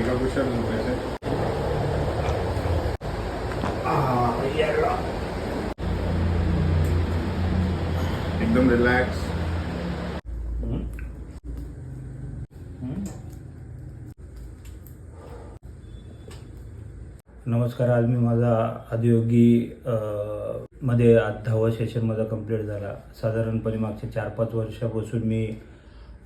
का कुशल झोपायचं. एकदम रिलॅक्स. नमस्कार. आज मी माझा आदियोगी मध्ये 10वा सेशन माझा कंप्लीट झाला. साधारणपणे मागच्या 4-5 वर्षापासून मी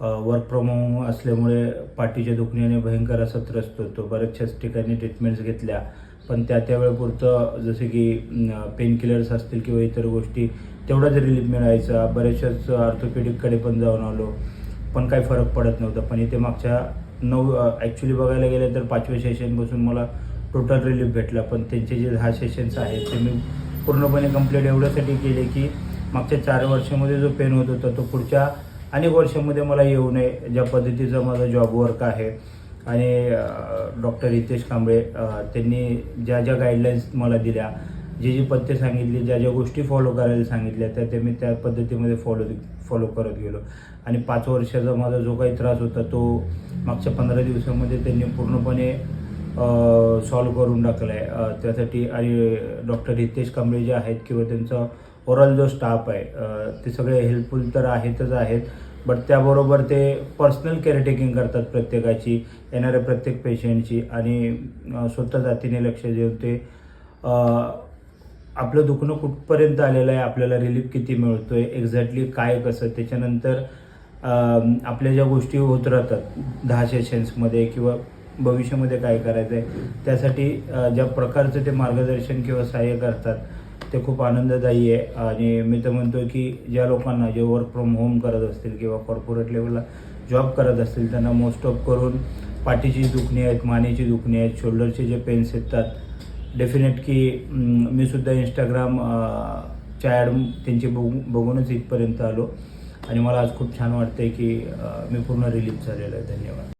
वर्क फ्रॉम होम असल्यामुळे पाठीच्या दुखण्याने भयंकर असा त्रस्त होतो. बऱ्याचशाच ठिकाणी ट्रीटमेंट्स घेतल्या, पण त्या वेळेपुरतं जसे की पेन किलर्स असतील किंवा इतर गोष्टी तेवढाच रिलीफ मिळायचा. बऱ्याचशाच ऑर्थोपेडिककडे पण जाऊन आलो, पण काही फरक पडत नव्हता. पण इथे मागच्या ॲक्च्युली बघायला गेलं तर 5व्या सेशनपासून मला टोटल रिलीफ भेटला. पण त्यांचे जे 10 सेशन्स आहेत ते मी पूर्णपणे कंप्लीट एवढ्यासाठी केले की मागच्या 4 वर्षामध्ये जो पेन होत होता तो पुढच्या अनेक वर्षामध्ये मला येऊ नये. ज्या पद्धतीचं माझं जॉब वर्क आहे आणि डॉक्टर हितेश कांबळे त्यांनी ज्या गाईडलाईन्स मला दिल्या, जी पथ्य सांगितली, ज्या गोष्टी फॉलो करायला सांगितल्या त्या मी त्या पद्धतीमध्ये फॉलो करत गेलो. आणि 5 वर्षाचा माझा जो काही त्रास होता तो मागच्या 15 दिवसामध्ये त्यांनी पूर्णपणे सॉल्व करून टाकला आहे. त्यासाठी आणि डॉक्टर हितेश कांबळे जे आहेत किंवा त्यांचा ओव्हरऑल जो स्टाफ आहे ते सगळे हेल्पफुल तर आहेत, बट त्याबरोबर ते पर्सनल केअरटेकिंग करतात प्रत्येकाची, येणाऱ्या प्रत्येक पेशंटची, आणि स्वतः जातीने लक्ष देऊन ते आपलं दुखणं कुठपर्यंत आलेलं आहे, आपल्याला रिलीफ किती मिळतो आहे, एक्झॅक्टली काय कसं, त्याच्यानंतर आपल्या ज्या गोष्टी होत राहतात 10 सेशन्समध्ये किंवा भविष्यामध्ये काय करायचं आहे त्यासाठी ज्या प्रकारचं ते मार्गदर्शन किंवा सहाय्य करतात ते खूप आनंददायी आहे. आणि मी तर म्हणतो की ज्या लोकांना जे वर्क फ्रॉम होम करत असतील किंवा कॉर्पोरेट लेवलला जॉब करत असतील त्यांना मोस्ट ऑफ करून पाठीची दुखणी आहेत, मानेची दुखणी आहेत, शोल्डरचे जे पेन्स येतात, डेफिनेट की मी सुद्धा इंस्टाग्रामच्या ॲड त्यांची बघूनच इथपर्यंत आलो आणि मला आज खूप छान वाटतं आहे की मी पूर्ण रिलीफ झालेलो आहे. धन्यवाद.